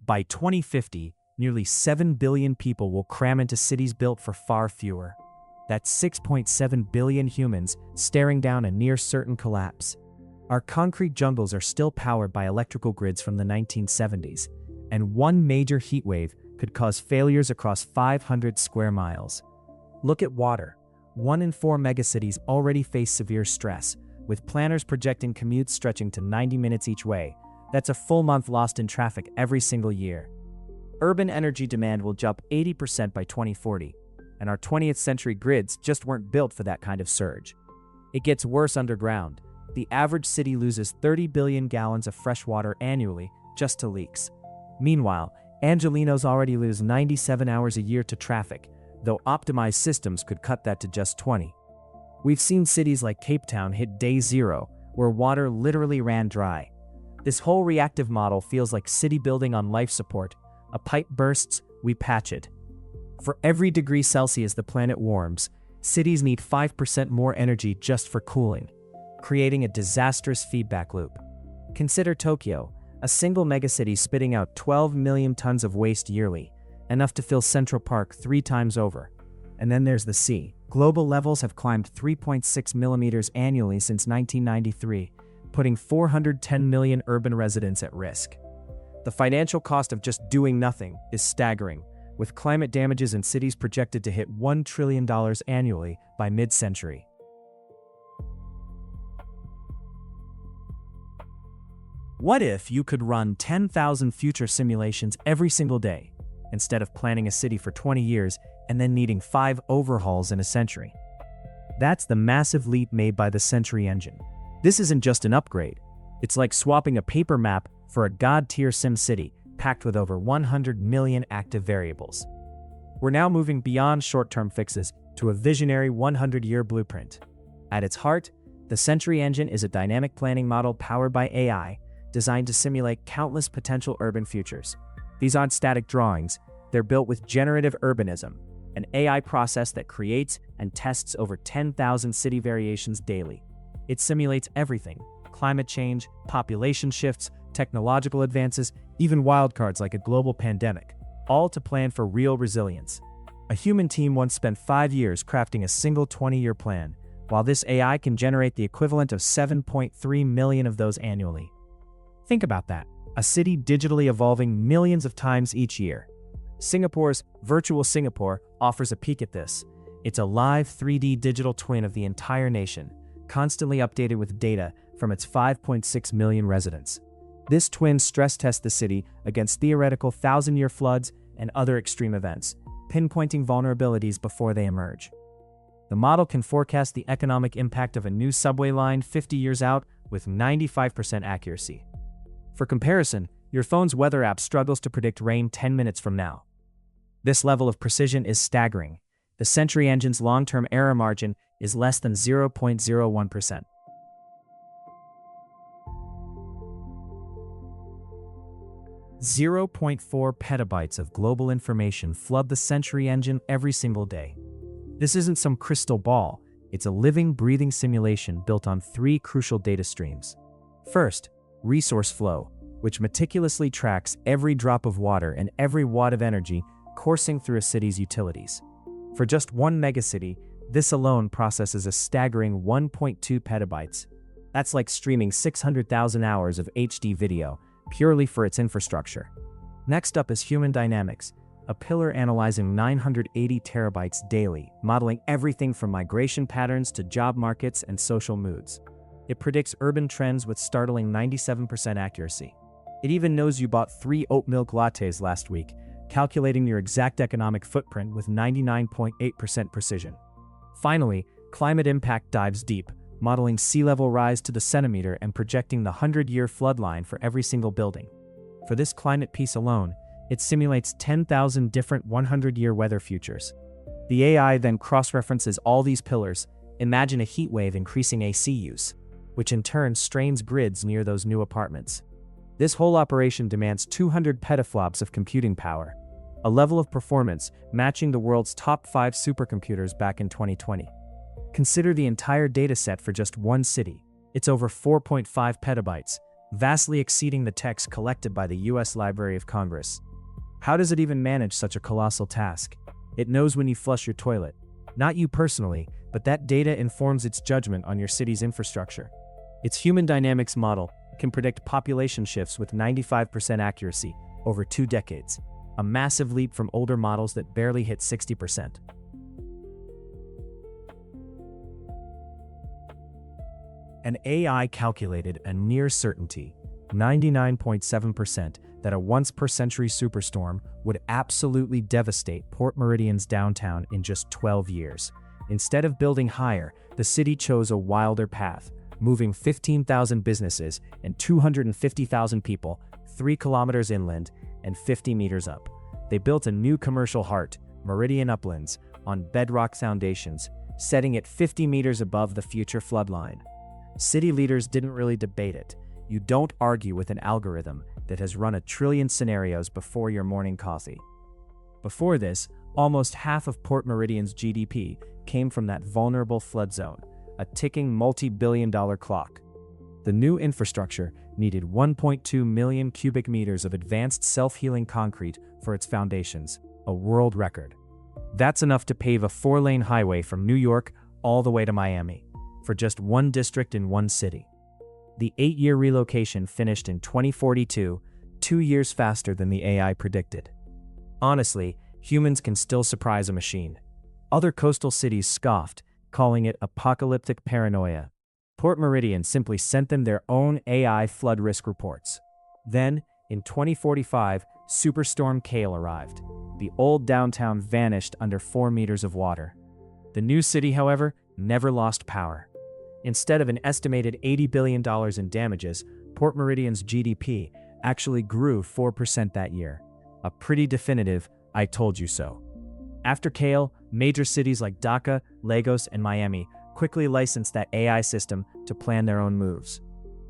By 2050, nearly 7 billion people will cram into cities built for far fewer. That's 6.7 billion humans staring down a near-certain collapse. Our concrete jungles are still powered by electrical grids from the 1970s, and one major heat wave could cause failures across 500 square miles. Look at water. 1 in 4 megacities already face severe stress, with planners projecting commutes stretching to 90 minutes each way. That's a full month lost in traffic every single year. Urban energy demand will jump 80% by 2040, and our 20th century grids just weren't built for that kind of surge. It gets worse underground. The average city loses 30 billion gallons of fresh water annually just to leaks. Meanwhile, Angelenos already lose 97 hours a year to traffic, though optimized systems could cut that to just 20. We've seen cities like Cape Town hit day zero, where water literally ran dry. This whole reactive model feels like city building on life support. A pipe bursts, we patch it. For every degree Celsius the planet warms, cities need 5% more energy just for cooling, creating a disastrous feedback loop. Consider Tokyo, a single megacity spitting out 12 million tons of waste yearly, enough to fill Central Park 3 times over. And then there's the sea. Global levels have climbed 3.6 millimeters annually since 1993, putting 410 million urban residents at risk. The financial cost of just doing nothing is staggering, with climate damages in cities projected to hit $1 trillion annually by mid-century. What if you could run 10,000 future simulations every single day, instead of planning a city for 20 years and then needing 5 overhauls in a century? That's the massive leap made by the Century Engine. This isn't just an upgrade. It's like swapping a paper map for a god-tier sim city packed with over 100 million active variables. We're now moving beyond short-term fixes to a visionary 100-year blueprint. At its heart, the Century Engine is a dynamic planning model powered by AI, designed to simulate countless potential urban futures. These aren't static drawings, they're built with generative urbanism, an AI process that creates and tests over 10,000 city variations daily. It simulates everything: climate change, population shifts, technological advances, even wildcards like a global pandemic, all to plan for real resilience. A human team once spent 5 years crafting a single 20-year plan, while this AI can generate the equivalent of 7.3 million of those annually. Think about that, a city digitally evolving millions of times each year. Singapore's Virtual Singapore offers a peek at this. It's a live 3D digital twin of the entire nation, constantly updated with data from its 5.6 million residents. This twin stress tests the city against theoretical 1,000-year floods and other extreme events, pinpointing vulnerabilities before they emerge. The model can forecast the economic impact of a new subway line 50 years out with 95% accuracy. For comparison, your phone's weather app struggles to predict rain 10 minutes from now. This level of precision is staggering. The Century Engine's long-term error margin is less than 0.01%. 0.4 petabytes of global information flood the Century Engine every single day. This isn't some crystal ball, it's a living, breathing simulation built on 3 crucial data streams. First, resource flow, which meticulously tracks every drop of water and every watt of energy coursing through a city's utilities. For just one megacity, this alone processes a staggering 1.2 petabytes. That's like streaming 600,000 hours of HD video, purely for its infrastructure. Next up is human dynamics, a pillar analyzing 980 terabytes daily, modeling everything from migration patterns to job markets and social moods. It predicts urban trends with startling 97% accuracy. It even knows you bought 3 oat milk lattes last week, calculating your exact economic footprint with 99.8% precision. Finally, climate impact dives deep, modeling sea level rise to the centimeter and projecting the 100-year flood line for every single building. For this climate piece alone, it simulates 10,000 different 100-year weather futures. The AI then cross-references all these pillars. Imagine a heat wave increasing AC use, which in turn strains grids near those new apartments. This whole operation demands 200 petaflops of computing power, a level of performance matching the world's top 5 supercomputers back in 2020. Consider the entire dataset for just one city. It's over 4.5 petabytes, vastly exceeding the text collected by the US Library of Congress. How does it even manage such a colossal task? It knows when you flush your toilet. Not you personally, but that data informs its judgment on your city's infrastructure. Its human dynamics model can predict population shifts with 95% accuracy over 2 decades, a massive leap from older models that barely hit 60%. An AI calculated a near certainty, 99.7%, that a once-per-century superstorm would absolutely devastate Port Meridian's downtown in just 12 years. Instead of building higher, the city chose a wilder path, moving 15,000 businesses and 250,000 people 3 kilometers inland and 50 meters up. They built a new commercial heart, Meridian Uplands, on bedrock foundations, setting it 50 meters above the future floodline. City leaders didn't really debate it. You don't argue with an algorithm that has run 1 trillion scenarios before your morning coffee. Before this, almost half of Port Meridian's GDP came from that vulnerable flood zone, a ticking multi-billion-dollar clock. The new infrastructure needed 1.2 million cubic meters of advanced self-healing concrete for its foundations, a world record. That's enough to pave a 4-lane highway from New York all the way to Miami, for just one district in one city. The 8-year relocation finished in 2042, 2 years faster than the AI predicted. Honestly, humans can still surprise a machine. Other coastal cities scoffed, calling it apocalyptic paranoia. Port Meridian simply sent them their own AI flood risk reports. Then, in 2045, Superstorm Kale arrived. The old downtown vanished under 4 meters of water. The new city, however, never lost power. Instead of an estimated $80 billion in damages, Port Meridian's GDP actually grew 4% that year. A pretty definitive, I told you so. After Kale, major cities like Dhaka, Lagos, and Miami quickly licensed that AI system to plan their own moves.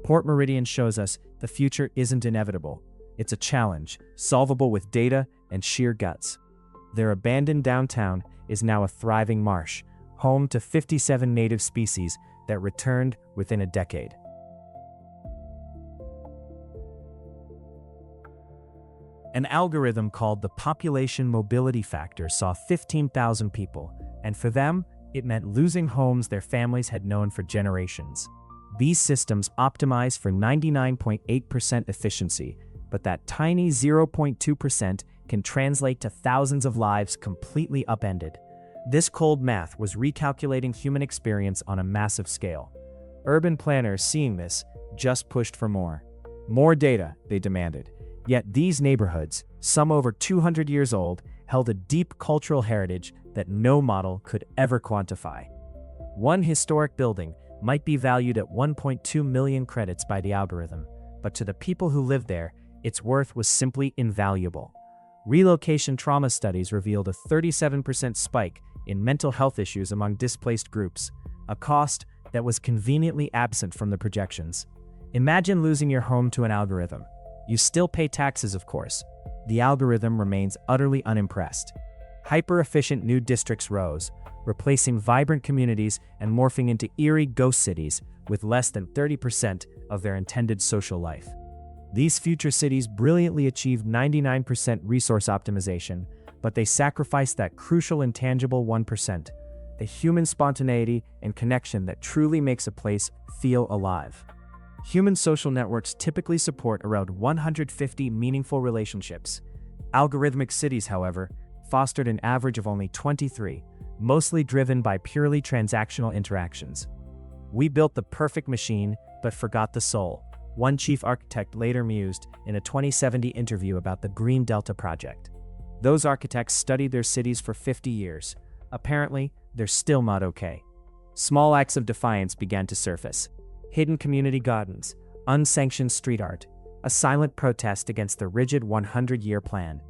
Port Meridian shows us the future isn't inevitable. It's a challenge, solvable with data and sheer guts. Their abandoned downtown is now a thriving marsh, home to 57 native species that returned within a decade. An algorithm called the population mobility factor saw 15,000 people, and for them, it meant losing homes their families had known for generations. These systems optimize for 99.8% efficiency, but that tiny 0.2% can translate to thousands of lives completely upended. This cold math was recalculating human experience on a massive scale. Urban planners, seeing this, just pushed for more. More data, they demanded. Yet these neighborhoods, some over 200 years old, held a deep cultural heritage that no model could ever quantify. One historic building might be valued at 1.2 million credits by the algorithm, but to the people who lived there, its worth was simply invaluable. Relocation trauma studies revealed a 37% spike in mental health issues among displaced groups, a cost that was conveniently absent from the projections. Imagine losing your home to an algorithm. You still pay taxes, of course. The algorithm remains utterly unimpressed. Hyper-efficient new districts rose, replacing vibrant communities and morphing into eerie ghost cities with less than 30% of their intended social life. These future cities brilliantly achieved 99% resource optimization, but they sacrificed that crucial intangible 1%, the human spontaneity and connection that truly makes a place feel alive. Human social networks typically support around 150 meaningful relationships. Algorithmic cities, however, fostered an average of only 23, mostly driven by purely transactional interactions. "We built the perfect machine, but forgot the soul," one chief architect later mused in a 2070 interview about the Green Delta Project. Those architects studied their cities for 50 years. Apparently, they're still not okay. Small acts of defiance began to surface. Hidden community gardens, unsanctioned street art, a silent protest against the rigid 100-year plan.